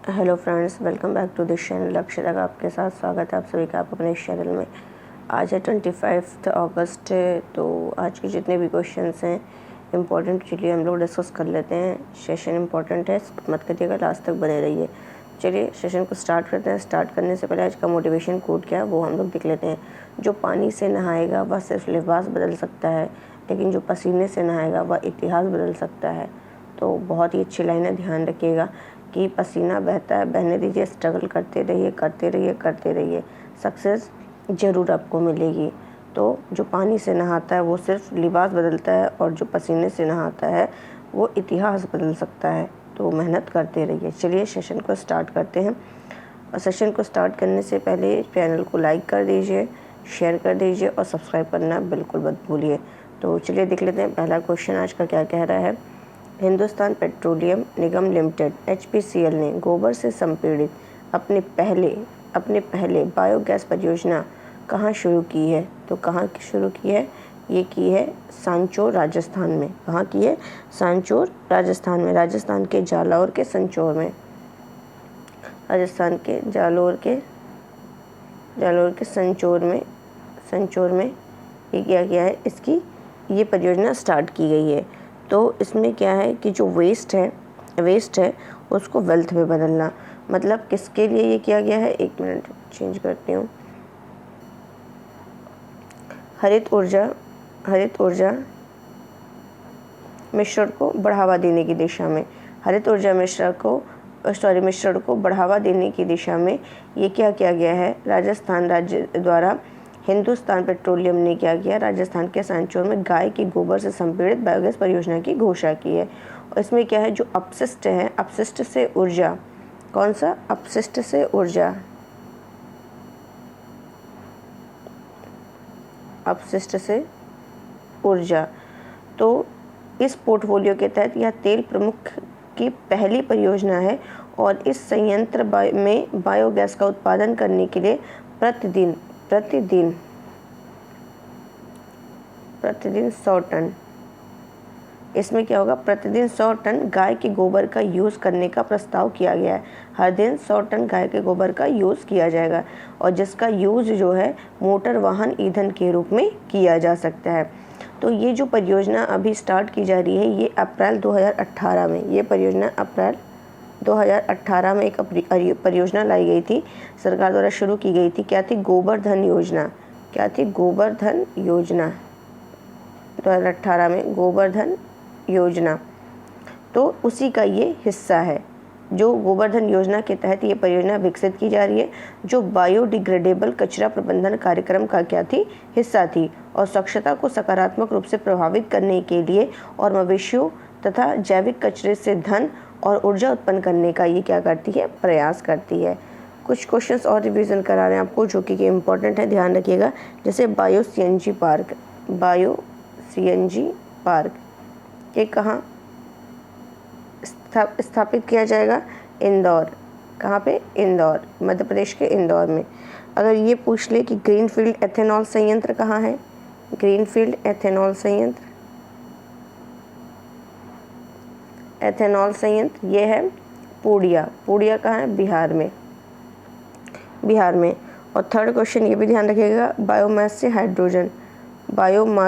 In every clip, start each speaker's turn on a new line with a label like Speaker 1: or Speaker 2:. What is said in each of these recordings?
Speaker 1: Hello friends, welcome back to this channel. Akshara का आपके साथ स्वागत है आप सभी का आप अपने इस चैनल में। आज है 25 अगस्त है, तो आज के जितने भी क्वेश्चंस हैं इम्पोर्टेंट, चलिए हम लोग डिस्कस कर लेते हैं। सेशन इम्पोर्टेंट है, मत करिएगा, लास्ट तक बने रहिए। चलिए सेशन को स्टार्ट करते हैं। स्टार्ट करने से पहले आज का मोटिवेशन कोट क्या है वो हम लोग देख लेते हैं। जो पानी से नहाएगा वह सिर्फ लिबास बदल सकता है, लेकिन जो पसीने से नहाएगा वह इतिहास बदल सकता है। तो बहुत ही अच्छी लाइन है, ध्यान रखिएगा कि पसीना बहता है, बहने दीजिए, स्ट्रगल करते रहिए, सक्सेस ज़रूर आपको मिलेगी। तो जो पानी से नहाता है वो सिर्फ लिबास बदलता है, और जो पसीने से नहाता है वो इतिहास बदल सकता है। तो मेहनत करते रहिए। चलिए सेशन को स्टार्ट करते हैं। और सेशन को स्टार्ट करने से पहले चैनल को लाइक कर दीजिए, शेयर कर दीजिए और सब्सक्राइब करना बिल्कुल मत भूलिए। तो चलिए देख लेते हैं पहला क्वेश्चन आज का क्या कह रहा है। हिंदुस्तान पेट्रोलियम निगम लिमिटेड HPCL ने गोबर से संपीड़ित अपने पहले बायोगैस परियोजना कहाँ शुरू की है? तो कहाँ शुरू की है? ये की है सांचौर, राजस्थान में। कहाँ की है? सांचौर, राजस्थान में। राजस्थान के जालौर के संचौर में। राजस्थान के जालौर के संचौर में ये क्या किया है, इसकी ये परियोजना स्टार्ट की गई है। तो इसमें क्या है कि जो वेस्ट है उसको वेल्थ में बदलना, मतलब किसके लिए ये किया गया है? एक मिनट चेंज करती हूँ। हरित ऊर्जा मिश्रण को बढ़ावा देने की दिशा में, मिश्रण को बढ़ावा देने की दिशा में ये क्या किया गया है? राजस्थान राज्य द्वारा हिंदुस्तान पेट्रोलियम ने क्या किया? राजस्थान के सांचौर में गाय के गोबर से संपीड़ित बायोगैस परियोजना की घोषणा की है। और इसमें क्या है, जो अपशिष्ट है, अपशिष्ट से ऊर्जा, कौन सा? अपशिष्ट से ऊर्जा। तो इस पोर्टफोलियो के तहत यह तेल प्रमुख की पहली परियोजना है, और इस संयंत्र में बायोगैस का उत्पादन करने के लिए प्रतिदिन 100 टन, इसमें क्या होगा? प्रतिदिन 100 टन गाय के गोबर का यूज़ करने का प्रस्ताव किया गया है। हर दिन 100 टन गाय के गोबर का यूज़ किया जाएगा, और जिसका यूज़ जो है मोटर वाहन ईंधन के रूप में किया जा सकता है। तो ये जो परियोजना अभी स्टार्ट की जा रही है, ये अप्रैल 2018 में, ये परियोजना अप्रैल 2018 में एक परियोजना लाई गई थी, सरकार द्वारा शुरू की गई थी। क्या थी? गोबर्धन योजना। क्या थी? गोबर्धन योजना। 2018 में गोबर्धन योजना, तो उसी का ये हिस्सा है। जो गोबर्धन योजना के तहत ये परियोजना विकसित की जा रही है, जो बायोडिग्रेडेबल कचरा प्रबंधन कार्यक्रम का क्या थी? हिस्सा थी, और स्वच्छता को सकारात्मक रूप से प्रभावित करने के लिए और मवेशियों तथा जैविक कचरे से धन और ऊर्जा उत्पन्न करने का ये क्या करती है? प्रयास करती है। कुछ क्वेश्चंस और रिवीजन करा रहे हैं आपको जो कि इम्पोर्टेंट है, ध्यान रखिएगा। जैसे बायो CNG पार्क, ये कहाँ स्थापित किया जाएगा? इंदौर। कहाँ पे? इंदौर, मध्य प्रदेश के इंदौर में। अगर ये पूछ ले कि ग्रीनफील्ड एथेनॉल संयंत्र कहाँ है? ग्रीनफील्ड एथेनॉल संयंत्र ये है पूर्णिया कहाँ है? बिहार में। और थर्ड क्वेश्चन ये भी ध्यान रखिएगा, बायोमास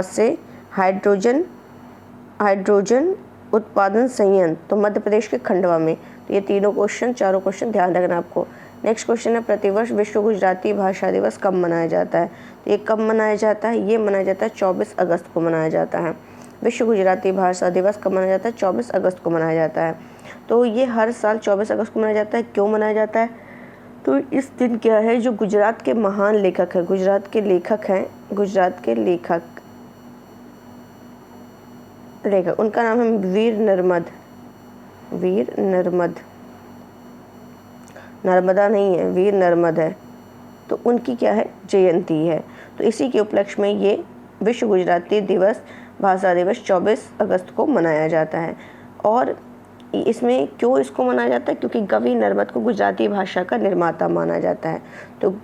Speaker 1: से हाइड्रोजन उत्पादन संयंत्र, तो मध्य प्रदेश के खंडवा में। तो ये चारों क्वेश्चन ध्यान रखना आपको। नेक्स्ट क्वेश्चन है, प्रतिवर्ष विश्व गुजराती भाषा दिवस कब मनाया जाता है? तो ये कब मनाया जाता है? ये मनाया जाता है 24 अगस्त को मनाया जाता है। विश्व गुजराती भाषा दिवस कब मनाया जाता है? 24 अगस्त को मनाया जाता है। तो ये हर साल 24 अगस्त को मनाया जाता है। क्यों मनाया जाता है? तो इस दिन क्या है, जो गुजरात के महान लेखक हैं, गुजरात के लेखक उनका नाम है वीर नर्मद। नर्मदा नहीं है, वीर नर्मद है। तो उनकी क्या है? जयंती है। तो इसी के उपलक्ष्य में ये विश्व गुजराती भाषा दिवस 24 अगस्त को मनाया जाता है। और इसमें क्यों इसको मनाया जाता है? क्योंकि कवि नर्मद को गुजराती भाषा का निर्माता माना जाता है। तो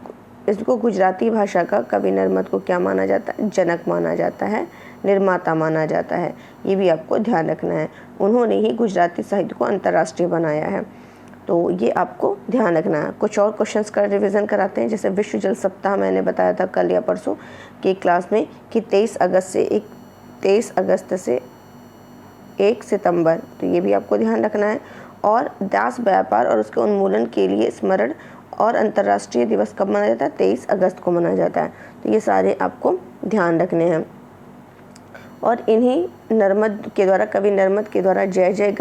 Speaker 1: इसको गुजराती भाषा का कवि नर्मद को क्या माना जाता है? जनक माना जाता है, निर्माता माना जाता है। ये भी आपको ध्यान रखना है। उन्होंने ही गुजराती साहित्य को अंतर्राष्ट्रीय बनाया है। तो ये आपको ध्यान रखना है। कुछ और क्वेश्चंस का रिवीजन कराते हैं। जैसे विश्व जल सप्ताह मैंने बताया था कल या परसों की क्लास में कि 23 अगस्त से 1 सितंबर, तो ये भी आपको ध्यान रखना है। और दास व्यापार और उसके उन्मूलन के लिए स्मरण और अंतर्राष्ट्रीय दिवस कब मनाया जाता है? 23 अगस्त को मनाया जाता है। तो ये सारे आपको ध्यान रखने हैं। और इन्हीं नर्मद के द्वारा, कवि नर्मद के द्वारा जय जय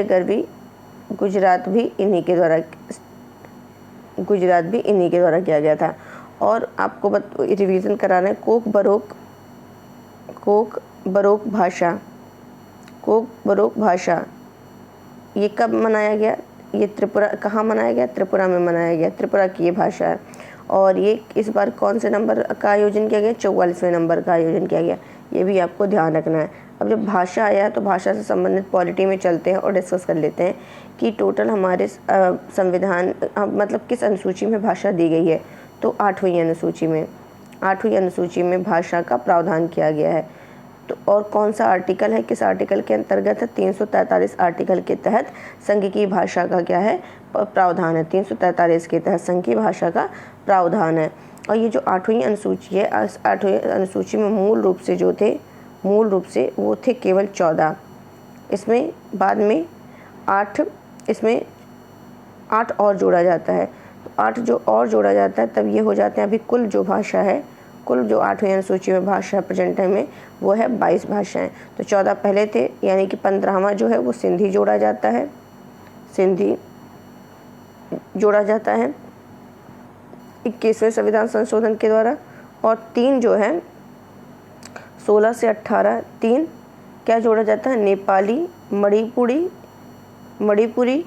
Speaker 1: गरवी गुजरात भी इन्हीं के द्वारा किया गया था। और आपको रिवीजन कराना है कोक बरोक भाषा ये कब मनाया गया? ये त्रिपुरा, कहाँ मनाया गया? त्रिपुरा में मनाया गया। त्रिपुरा की ये भाषा है। और ये इस बार कौन से नंबर का आयोजन किया गया? 44वें नंबर का आयोजन किया गया। ये भी आपको ध्यान रखना है। अब जब भाषा आया है तो भाषा से संबंधित पॉलिटी में चलते हैं और डिस्कस कर लेते हैं कि टोटल हमारे संविधान मतलब किस अनुसूची में भाषा दी गई है। तो 8वीं अनुसूची में भाषा का प्रावधान किया गया है। तो और कौन सा आर्टिकल है, किस आर्टिकल के अंतर्गत है? 343 आर्टिकल के तहत संघ की भाषा का क्या है? प्रावधान है। 343 के तहत संघ की भाषा का प्रावधान है। और ये जो 8वीं अनुसूची है, 8वीं अनुसूची में मूल रूप से वो थे केवल 14। इसमें बाद में 8 और जोड़ा जाता है। तो 8 जो और जोड़ा जाता है तब ये हो जाते हैं अभी कुल जो 8वीं अनुसूची में भाषा प्रेजेंट टाइम में वो है 22 भाषाएं। तो 14 पहले थे, यानी कि 15वां जो है वो सिंधी जोड़ा जाता है 21वें संविधान संशोधन के द्वारा। और 3 जो है 16 से 18 3 क्या जोड़ा जाता है? नेपाली, मणिपुरी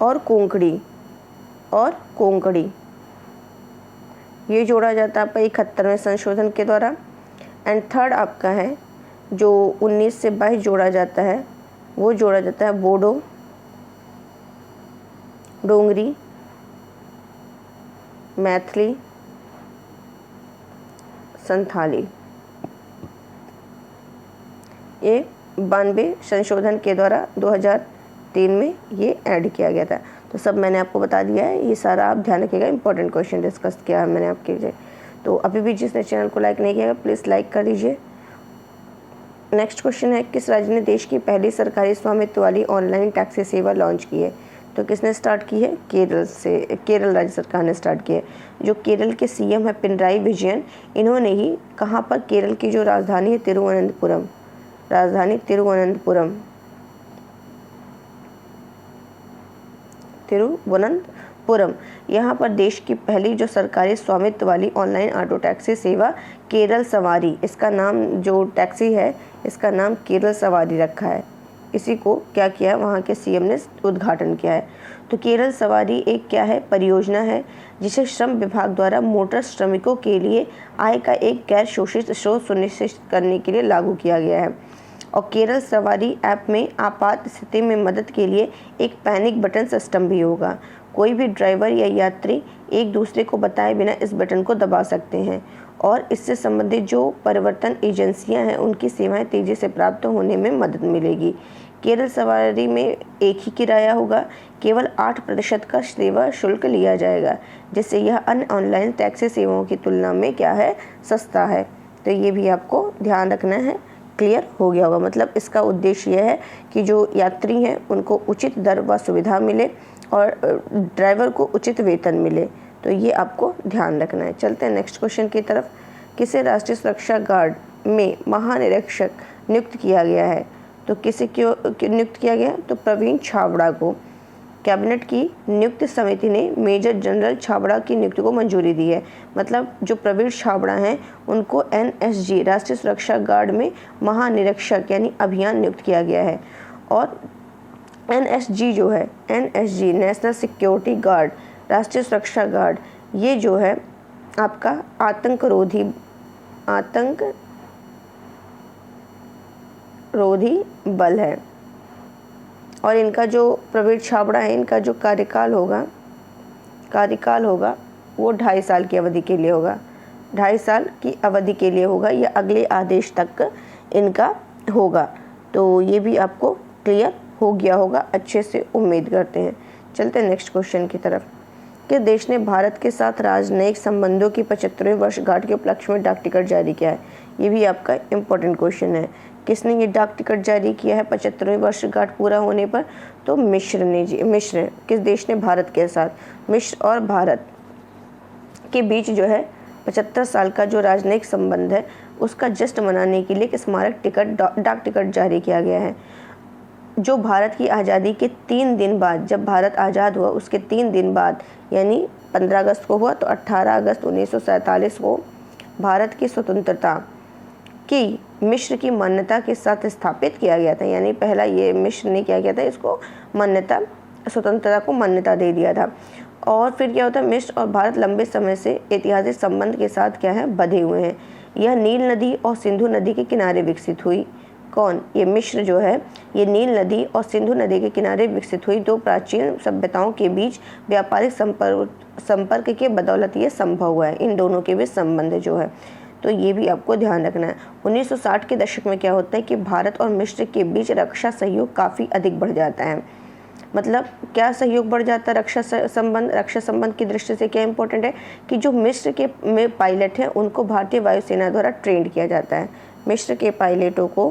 Speaker 1: और कोंकणी ये जोड़ा जाता है आपका 71वें संशोधन के द्वारा। एंड थर्ड आपका है जो 19 से 22 जोड़ा जाता है, वो जोड़ा जाता है बोडो, डोंगरी, मैथिली, संथाली। ये 92 संशोधन के द्वारा 2003 में ये ऐड किया गया था। तो सब मैंने आपको बता दिया है। ये सारा आप ध्यान रखिएगा, इंपॉर्टेंट क्वेश्चन डिस्कस किया है मैंने आपके लिए। तो अभी भी जिसने चैनल को लाइक नहीं किया प्लीज़ लाइक कर लीजिए। नेक्स्ट क्वेश्चन है, किस राज्य ने देश की पहली सरकारी स्वामित्व वाली ऑनलाइन टैक्सी सेवा लॉन्च की है? तो किसने स्टार्ट की है? केरल राज्य सरकार ने स्टार्ट की है। जो केरल के सीएम है पिनराई विजयन, इन्होंने ही कहाँ पर, केरल की जो राजधानी है तिरुवनंतपुरम, यहाँ पर देश की पहली जो सरकारी स्वामित्व वाली ऑनलाइन ऑटो टैक्सी सेवा केरल सवारी, इसका नाम जो टैक्सी है इसका नाम केरल सवारी रखा है। इसी को क्या किया है, वहाँ के सीएम ने उद्घाटन किया है। तो केरल सवारी एक क्या है, परियोजना है जिसे श्रम विभाग द्वारा मोटर श्रमिकों के लिए आय का एक गैर शोषित स्रोत सुनिश्चित करने के लिए लागू किया गया है। और केरल सवारी ऐप में आपात स्थिति में मदद के लिए एक पैनिक बटन सिस्टम भी होगा। कोई भी ड्राइवर या यात्री एक दूसरे को बताए बिना इस बटन को दबा सकते हैं और इससे संबंधित जो परिवर्तन एजेंसियां हैं उनकी सेवाएं तेज़ी से प्राप्त होने में मदद मिलेगी। केरल सवारी में एक ही किराया होगा, केवल 8% का सेवा शुल्क लिया जाएगा, जिससे यह अन्य ऑनलाइन टैक्सी सेवाओं की तुलना में क्या है, सस्ता है। तो ये भी आपको ध्यान रखना है। क्लियर हो गया होगा। मतलब इसका उद्देश्य यह है कि जो यात्री हैं उनको उचित दर व सुविधा मिले और ड्राइवर को उचित वेतन मिले। तो ये आपको ध्यान रखना है। चलते हैं नेक्स्ट क्वेश्चन की तरफ। किसे राष्ट्रीय सुरक्षा गार्ड में महानिरीक्षक नियुक्त किया गया है? तो किसे क्यों नियुक्त किया गया? तो प्रवीण छाबड़ा को। कैबिनेट की नियुक्त समिति ने मेजर जनरल छाबड़ा की नियुक्ति को मंजूरी दी है। मतलब जो प्रवीण छाबड़ा हैं उनको एनएसजी राष्ट्रीय सुरक्षा गार्ड में महानिरीक्षक यानी अभियान नियुक्त किया गया है। और एनएसजी जो है, एनएसजी नेशनल सिक्योरिटी गार्ड, राष्ट्रीय सुरक्षा गार्ड, ये जो है आपका आतंकरोधी बल है। और इनका जो प्रवीण छाबड़ा है, इनका जो कार्यकाल होगा वो 2.5 साल की अवधि के लिए होगा। 2.5 साल की अवधि के लिए होगा, या अगले आदेश तक इनका होगा। तो ये भी आपको क्लियर हो गया होगा, अच्छे से उम्मीद करते हैं। चलते हैं नेक्स्ट क्वेश्चन की तरफ। किस देश ने भारत के साथ राजनयिक संबंधों की 75वें वर्षगांठ के उपलक्ष्य में डाक टिकट जारी किया है? ये भी आपका इम्पोर्टेंट क्वेश्चन है। किसने ये डाक टिकट जारी किया है 75वें वर्षगांठ पूरा होने पर? तो मिस्र ने जी। मिस्र किस देश ने भारत के साथ, मिस्र और भारत के बीच जो है 75 साल का जो राजनयिक संबंध है उसका जश्न मनाने के लिए एक स्मारक टिकट डाक टिकट जारी किया गया है, जो भारत की आज़ादी के 3 दिन बाद, जब भारत आज़ाद हुआ उसके 3 दिन बाद यानी 15 अगस्त को हुआ, तो 18 अगस्त 1947 को भारत की स्वतंत्रता की मिस्र की मान्यता के साथ स्थापित किया गया था। यानी पहला ये मिस्र ने क्या किया था, इसको मान्यता, स्वतंत्रता को मान्यता दे दिया था। और फिर क्या होता है, मिस्र और भारत लंबे समय से ऐतिहासिक संबंध के साथ क्या है, बधे हुए हैं। यह नील नदी और सिंधु नदी के किनारे विकसित हुई। कौन? ये मिस्र जो है, ये नील नदी और सिंधु नदी के किनारे विकसित हुई 2 प्राचीन सभ्यताओं के बीच व्यापारिक संपर्क के बदौलत ये संभव हुआ है। इन दोनों के बीच संबंध जो है, तो ये भी आपको ध्यान रखना है। 1960 के दशक में क्या होता है कि भारत और मिस्र के बीच रक्षा सहयोग काफ़ी अधिक बढ़ जाता है। मतलब क्या सहयोग बढ़ जाता है? रक्षा संबंध की दृष्टि से क्या इंपॉर्टेंट है कि जो मिस्र के में पायलट हैं उनको भारतीय वायुसेना द्वारा ट्रेंड किया जाता है। मिस्र के पायलटों को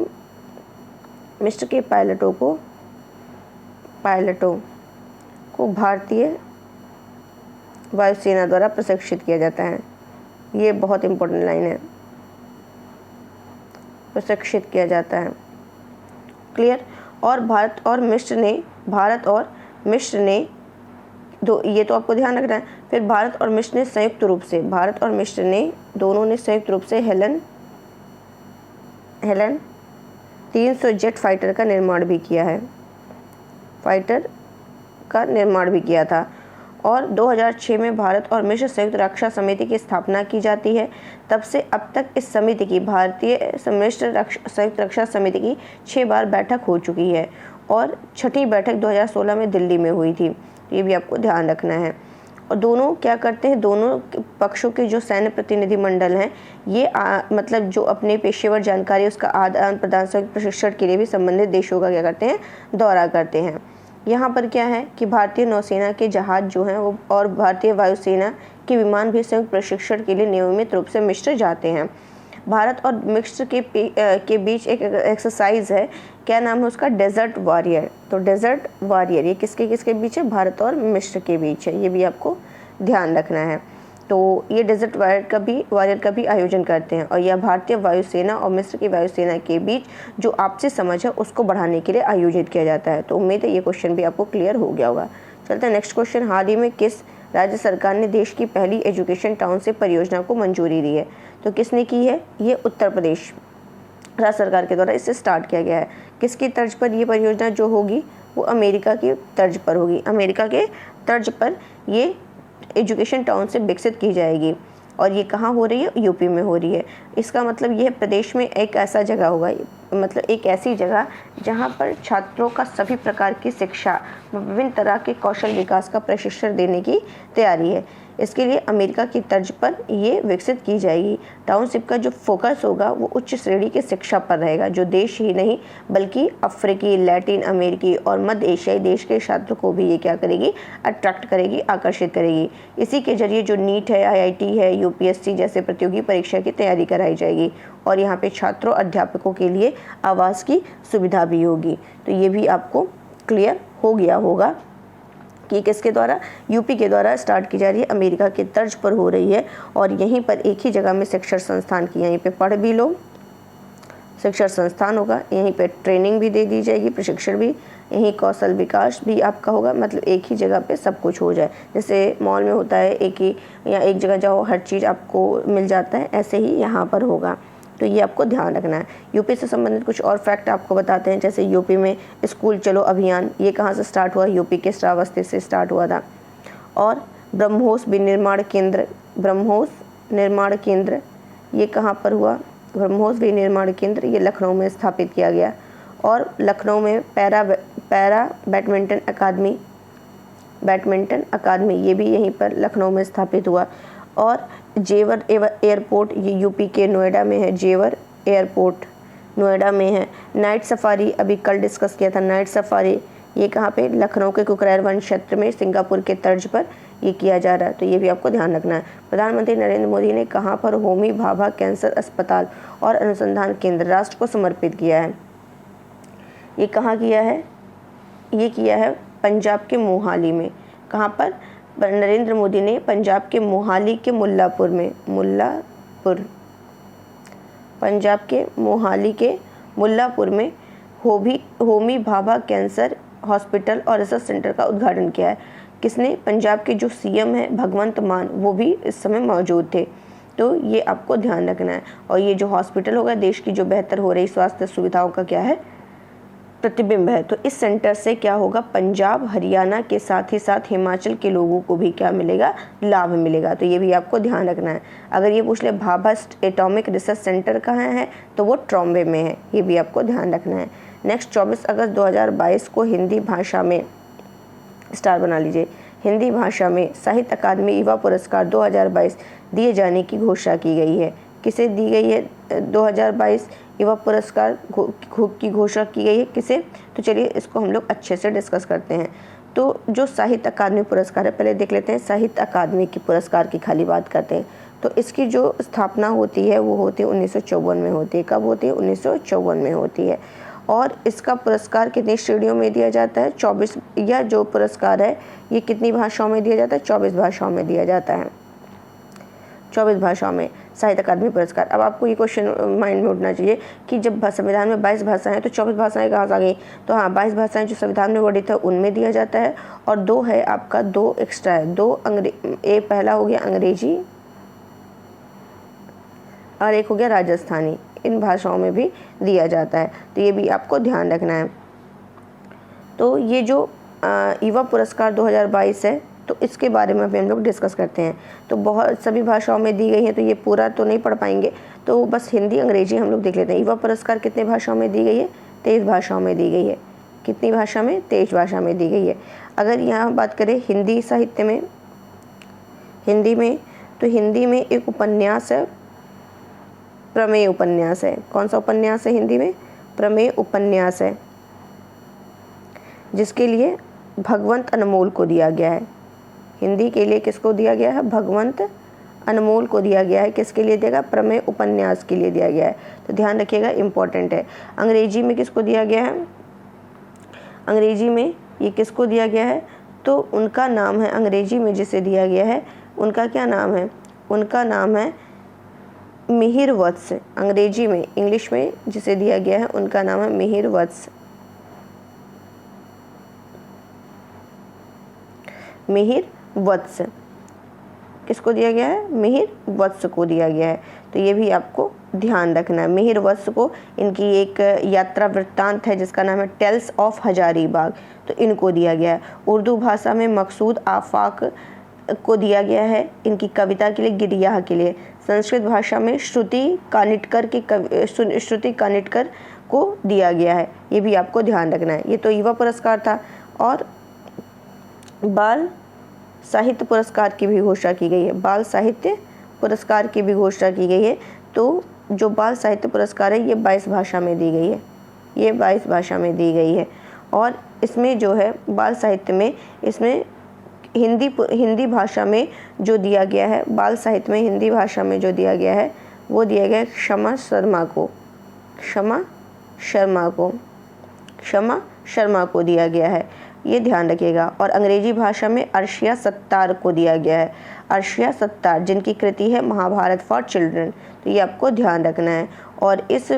Speaker 1: भारतीय वायुसेना द्वारा प्रशिक्षित किया जाता है। ये बहुत इंपॉर्टेंट लाइन है, प्रशिक्षित किया जाता है। क्लियर? और भारत और मिस्र ने दो, ये तो आपको ध्यान रखना है। फिर भारत और मिस्र ने संयुक्त रूप से, भारत और मिस्र ने दोनों ने संयुक्त रूप से हेलन 300 जेट फाइटर का निर्माण भी किया है, था। और 2006 में भारत और मिस्र संयुक्त रक्षा समिति की स्थापना की जाती है। तब से अब तक इस समिति की, भारतीय मिस्र संयुक्त रक्षा समिति की 6 बार बैठक हो चुकी है और 6ठी बैठक 2016 में दिल्ली में हुई थी। ये भी आपको ध्यान रखना है। और दोनों क्या करते हैं, दोनों पक्षों के जो सैन्य प्रतिनिधि मंडल हैं ये मतलब जो अपने पेशेवर जानकारी उसका आदान प्रदान, संयुक्त प्रशिक्षण के लिए भी संबंधित देशों का क्या करते हैं, दौरा करते हैं। यहाँ पर क्या है कि भारतीय नौसेना के जहाज़ जो हैं वो और भारतीय वायुसेना के विमान भी संयुक्त प्रशिक्षण के लिए नियमित रूप से मिस्र जाते हैं। भारत और मिस्र के बीच एक एक्सरसाइज है, क्या नाम है उसका, डेजर्ट वॉरियर। तो डेजर्ट वॉरियर ये किसके बीच है, भारत और मिस्र के बीच है। ये भी आपको ध्यान रखना है। तो ये डेजर्ट वॉरियर का भी आयोजन करते हैं और यह भारतीय वायुसेना और मिस्र की वायुसेना के बीच जो आपसी समझ है उसको बढ़ाने के लिए आयोजित किया जाता है। तो उम्मीद है ये क्वेश्चन भी आपको क्लियर हो गया होगा। चलते हैं नेक्स्ट क्वेश्चन। हाल ही में किस राज्य सरकार ने देश की पहली एजुकेशन टाउनशिप परियोजना को मंजूरी दी है? तो किसने की है? ये उत्तर प्रदेश राज्य सरकार के द्वारा इसे स्टार्ट किया गया है। किसकी तर्ज पर ये परियोजना जो होगी वो अमेरिका की तर्ज पर होगी। अमेरिका के तर्ज पर ये एजुकेशन टाउनशिप विकसित की जाएगी और ये कहाँ हो रही है? यूपी में हो रही है। इसका मतलब यह प्रदेश में एक ऐसा जगह होगा, मतलब एक ऐसी जगह जहाँ पर छात्रों का सभी प्रकार की शिक्षा, विभिन्न तरह के कौशल विकास का प्रशिक्षण देने की तैयारी है। इसके लिए अमेरिका की तर्ज पर ये विकसित की जाएगी। टाउनशिप का जो फोकस होगा वो उच्च श्रेणी की शिक्षा पर रहेगा, जो देश ही नहीं बल्कि अफ्रीकी, लैटिन अमेरिकी और मध्य एशियाई देश के छात्रों को भी ये क्या करेगी, अट्रैक्ट करेगी, आकर्षित करेगी। इसी के जरिए जो नीट है, IIT है, UPSC जैसे प्रतियोगी परीक्षा की तैयारी कराई जाएगी और यहाँ पे छात्रों अध्यापकों के लिए आवास की सुविधा भी होगी। तो ये भी आपको क्लियर हो गया होगा कि किसके द्वारा, यूपी के द्वारा स्टार्ट की जा रही है, अमेरिका की तर्ज पर हो रही है और यहीं पर एक ही जगह में शिक्षण संस्थान की, यहीं पे पढ़ भी लो, शिक्षण संस्थान होगा, यहीं पे ट्रेनिंग भी दे दी जाएगी, प्रशिक्षण भी, यहीं कौशल विकास भी आपका होगा। मतलब एक ही जगह पे सब कुछ हो जाए। जैसे मॉल में होता है एक ही या एक जगह जाओ हर चीज़ आपको मिल जाता है, ऐसे ही यहाँ पर होगा। तो ये आपको ध्यान रखना है। यूपी से संबंधित कुछ और फैक्ट आपको बताते हैं। जैसे यूपी में स्कूल चलो अभियान, ये कहाँ से स्टार्ट हुआ? यूपी के श्रावस्ती से स्टार्ट हुआ था। और ब्रह्मोस विनिर्माण केंद्र ये कहाँ पर हुआ? ब्रह्मोस विनिर्माण केंद्र ये लखनऊ में स्थापित किया गया। और लखनऊ में पैरा बैडमिंटन अकादमी ये भी यहीं पर लखनऊ में स्थापित हुआ। और जेवर एयरपोर्ट ये यूपी के नोएडा में है। जेवर एयरपोर्ट नोएडा में है। नाइट सफारी अभी कल डिस्कस किया था, नाइट सफारी ये कहाँ पे, लखनऊ के कुकरेर वन क्षेत्र में सिंगापुर के तर्ज पर ये किया जा रहा है, तो ये भी आपको ध्यान रखना है। प्रधानमंत्री नरेंद्र मोदी ने कहाँ पर होमी भाभा कैंसर अस्पताल और अनुसंधान केंद्र राष्ट्र को समर्पित किया है? ये कहाँ किया है? ये किया है पंजाब के मोहाली में। कहाँ पर? नरेंद्र मोदी ने पंजाब के मोहाली के मुल्लापुर में, पंजाब के मोहाली के मुल्लापुर में होमी भाभा कैंसर हॉस्पिटल और रिसर्च सेंटर का उद्घाटन किया है। किसने? पंजाब के जो सीएम है भगवंत मान, वो भी इस समय मौजूद थे। तो ये आपको ध्यान रखना है। और ये जो हॉस्पिटल होगा देश की जो बेहतर हो रही स्वास्थ्य सुविधाओं का क्या है, प्रतिबिंब है। तो इस सेंटर से क्या होगा, पंजाब हरियाणा के साथ ही साथ हिमाचल के लोगों को भी क्या मिलेगा, लाभ मिलेगा। तो ये भी आपको ध्यान रखना है। अगर ये पूछ ले भाभा एटॉमिक रिसर्च सेंटर कहाँ है, तो वो ट्रॉम्बे में है, ये भी आपको ध्यान रखना है। नेक्स्ट 24 अगस्त 2022 को हिंदी भाषा में, स्टार बना लीजिए, हिंदी भाषा में साहित्य अकादमी युवा पुरस्कार 2022 दिए जाने की घोषणा की गई है। किसे दी गई है 2022 युवा पुरस्कार की घोषणा की गई है, किसे? तो चलिए इसको हम लोग अच्छे से डिस्कस करते हैं। तो जो साहित्य अकादमी पुरस्कार है, पहले देख लेते हैं साहित्य अकादमी की पुरस्कार की खाली बात करते हैं। तो इसकी जो स्थापना होती है वो होती है 1954 में होती है। कब होती है? 1954 में होती है। और इसका पुरस्कार कितनी श्रेणियों में दिया जाता है? 24। यह जो पुरस्कार है ये कितनी भाषाओं में दिया जाता है? 24 भाषाओं में दिया जाता है। 24 भाषाओं में साहित्य अकादमी पुरस्कार। अब आपको ये क्वेश्चन माइंड में उठना चाहिए कि जब संविधान में 22 भाषाएं हैं तो 24 भाषाएं कहाँ से आ गई? तो हाँ, 22 भाषाएं जो संविधान में वर्णित है उनमें दिया जाता है, और 2 है आपका, 2 एक्स्ट्रा है, 2 पहला हो गया अंग्रेजी और एक हो गया राजस्थानी, इन भाषाओं में भी दिया जाता है। तो ये भी आपको ध्यान रखना है। तो ये जो युवा पुरस्कार 2022 है, तो इसके बारे में भी हम लोग डिस्कस करते हैं। तो बहुत सभी भाषाओं में दी गई है, तो ये पूरा तो नहीं पढ़ पाएंगे, तो बस हिंदी अंग्रेजी हम लोग देख लेते हैं। युवा पुरस्कार कितने भाषाओं में दी गई है? 23 भाषाओं में दी गई है। कितनी भाषा में? 23 भाषा में दी गई है। अगर यहाँ बात करें हिंदी साहित्य में, हिंदी में, तो हिंदी में एक उपन्यास है, प्रमेय उपन्यास है। कौन सा उपन्यास है हिंदी में? प्रमेय उपन्यास है, जिसके लिए भगवंत अनमोल को दिया गया है। हिंदी के लिए किसको दिया गया है? भगवंत अनमोल को दिया गया है। किसके लिए दिया गया? प्रमेय उपन्यास के लिए दिया गया है। तो ध्यान रखिएगा, इम्पोर्टेंट है। अंग्रेजी में किसको दिया गया है? अंग्रेजी में ये किसको दिया गया है? तो उनका नाम है, अंग्रेजी में जिसे दिया गया है उनका क्या नाम है? उनका नाम है मिहिर वत्स। अंग्रेजी में, इंग्लिश में जिसे दिया गया है उनका नाम है मिहिर वत्स। मिहिर वत्स किसको दिया गया है? मिहिर वत्स को दिया गया है। तो ये भी आपको ध्यान रखना है। मिहिर वत्स को, इनकी एक यात्रा वृत्तांत है जिसका नाम है टेल्स ऑफ हजारीबाग, तो इनको दिया गया है। उर्दू भाषा में मकसूद आफाक को दिया गया है इनकी कविता के लिए, गिरियाह के लिए। संस्कृत भाषा में श्रुति कानिटकर को दिया गया है। ये भी आपको ध्यान रखना है। ये तो युवा पुरस्कार था। और बाल साहित्य पुरस्कार की भी घोषणा की गई है। बाल साहित्य पुरस्कार की भी घोषणा की गई है। तो जो बाल साहित्य पुरस्कार है ये 22 भाषा में दी गई है, ये 22 भाषा में दी गई है। और इसमें जो है बाल साहित्य में, इसमें हिंदी भाषा में जो दिया गया है, बाल साहित्य में हिंदी भाषा में जो दिया गया है वो दिया गया है क्षमा शर्मा को दिया गया है, ये ध्यान रखिएगा। और अंग्रेजी भाषा में अर्शिया सत्तार को दिया गया है। अर्शिया सत्तार जिनकी कृति है महाभारत फॉर चिल्ड्रन, तो ये आपको ध्यान रखना है। और इस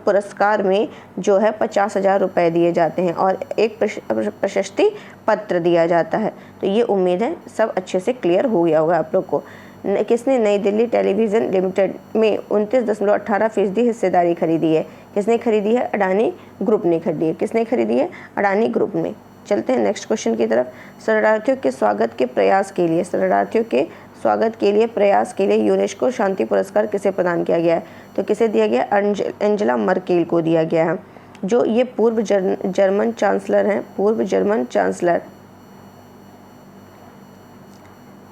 Speaker 1: पुरस्कार में जो है 50,000 रुपये दिए जाते हैं और एक प्रशस्ति पत्र दिया जाता है। तो ये उम्मीद है सब अच्छे से क्लियर हो गया होगा आप लोग को। किसने नई दिल्ली टेलीविज़न लिमिटेड में 29.18% हिस्सेदारी खरीदी है? किसने खरीदी है? अडानी ग्रुप ने खरीदी है। किसने खरीदी है? अडानी ग्रुप ने। चलते हैं नेक्स्ट क्वेश्चन की तरफ। शरणार्थियों के स्वागत के प्रयास के लिए यूनेस्को शांति पुरस्कार किसे प्रदान किया गया है? तो किसे दिया गया? एंजेला मर्केल को दिया गया है, जो ये पूर्व जर्मन चांसलर हैं। पूर्व जर्मन चांसलर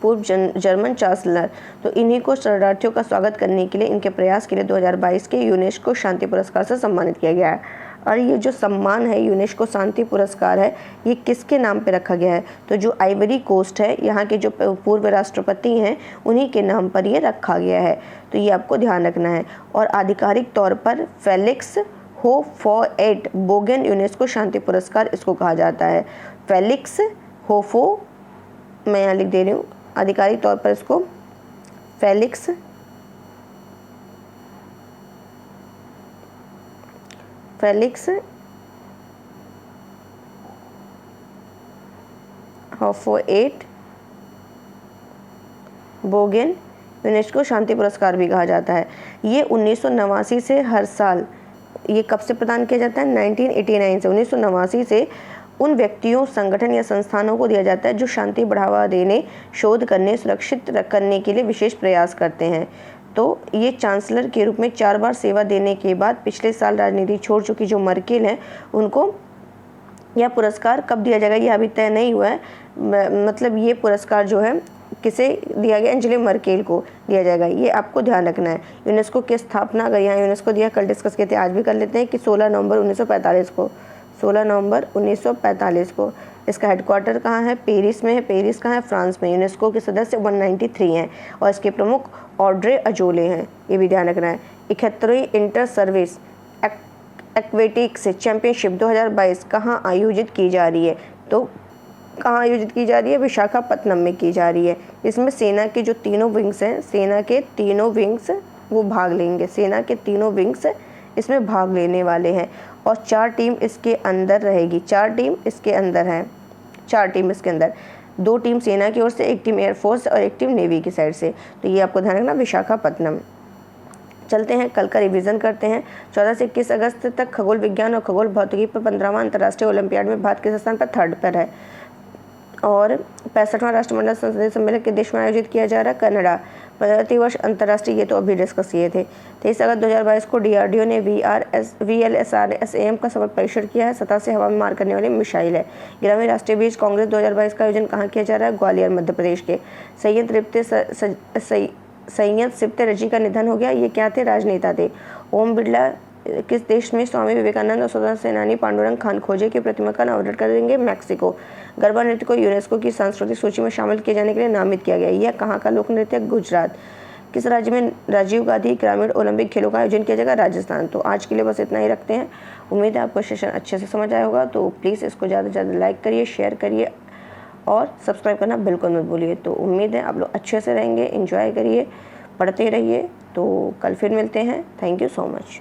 Speaker 1: पूर्व जर्मन चांसलर। तो इन्हीं को शरणार्थियों का स्वागत करने के लिए इनके प्रयास के लिए 2022 के यूनेस्को शांति पुरस्कार से सम्मानित किया गया है। और ये जो सम्मान है यूनेस्को शांति पुरस्कार है, ये किसके नाम पे रखा गया है? तो जो आइवरी कोस्ट है, यहाँ के जो पूर्व राष्ट्रपति हैं, उन्हीं के नाम पर ये रखा गया है। तो ये आपको ध्यान रखना है। और आधिकारिक तौर पर फेलिक्स होफोएट बोगेन यूनेस्को शांति पुरस्कार इसको कहा जाता है। फेलिक्स होफो, मैं यहाँ लिख दे रही हूँ, आधिकारिक तौर पर इसको फेलिक्स होफोएट बोगेन यूनेस्को शांति पुरस्कार भी कहा जाता है। ये 1989 से हर साल, ये कब से प्रदान किया जाता है? 1989 से, 1989 से उन व्यक्तियों, संगठन या संस्थानों को दिया जाता है जो शांति बढ़ावा देने, शोध करने, सुरक्षित करने के लिए विशेष प्रयास करते हैं। तो ये चांसलर के रूप में 4 बार सेवा देने के बाद पिछले साल राजनीति छोड़ चुकी जो मर्केल हैं, उनको यह पुरस्कार कब दिया जाएगा ये अभी तय नहीं हुआ है। मतलब ये पुरस्कार जो है किसे दिया गया? एंजेला मर्केल को दिया जाएगा। ये आपको ध्यान रखना है। यूनेस्को की स्थापना, अगर यहाँ यूनेस्को दिया, कल डिस्कस किए थे, आज भी कर लेते हैं कि 16 नवंबर 1945 को, 16 नवंबर 1945 को। इसका हेडक्वार्टर कहाँ है? पेरिस में है। पेरिस कहाँ है? फ्रांस में। यूनेस्को के सदस्य 193 हैं और इसके प्रमुख ऑड्रे अजोले हैं, ये भी ध्यान रखना है। 71वीं इंटर सर्विस एक्वेटिक्स चैंपियनशिप 2022 कहाँ आयोजित की जा रही है? तो कहाँ आयोजित की जा रही है? विशाखापत्तनम में की जा रही है। इसमें सेना के जो तीनों विंग्स हैं, सेना के तीनों विंग्स वो भाग लेंगे। सेना के तीनों विंग्स इसमें भाग लेने वाले हैं और 4 टीम इसके अंदर रहेगी। 4 टीम इसके अंदर हैं। 4 टीम इसके अंदर, 2 टीम सेना की ओर से, 1 टीम एयरफोर्स और 1 टीम नेवी की साइड से। तो ये आपको ध्यान रखना, विशाखापत्तनम। चलते हैं, कल का रिवीजन करते हैं। 14 से 21 अगस्त तक खगोल विज्ञान और खगोल भौतिकी पर 15वां अंतर्राष्ट्रीय ओलंपियाड में भारत किस स्थान पर? 3rd पर है। और 65वां राष्ट्रमंडल संसदीय सम्मेलन के देश में आयोजित किया जा रहा है? कनाडा। प्रतिवर्ष अंतर्राष्ट्रीय, ये तो अभी डिस्कस किए थे। 23 अगस्त 2022 को DRDO ने VLSRSAM का सफल परीक्षण किया है। सतह से हवा में मार करने वाली मिसाइल है। 11वीं राष्ट्रीय बीज कांग्रेस 2022 का आयोजन कहाँ किया जा रहा है? ग्वालियर, मध्य प्रदेश के। सैयद सिप्ते रजी का निधन हो गया। ये क्या थे? राजनेता थे। ओम बिरला किस देश में स्वामी विवेकानंद और स्वतंत्रता सेनानी पांडुरंग खान खोजे की प्रतिमा का अनावरण करेंगे? मैक्सिको। गरबा नृत्य को यूनेस्को की सांस्कृतिक सूची में शामिल किए जाने के लिए नामित किया गया। यह कहाँ का लोक नृत्य? गुजरात। किस राज्य में राजीव गांधी ग्रामीण ओलंपिक खेलों का आयोजन किया जाएगा? राजस्थान। तो आज के लिए बस इतना ही रखते हैं। उम्मीद है आपको सेशन अच्छे से समझ आया होगा। तो प्लीज़ इसको ज़्यादा से ज़्यादा लाइक करिए, शेयर करिए और सब्सक्राइब करना बिल्कुल मत भूलिए। तो उम्मीद है आप लोग अच्छे से रहेंगे, एंजॉय करिए, पढ़ते रहिए। तो कल फिर मिलते हैं। Thank you so much.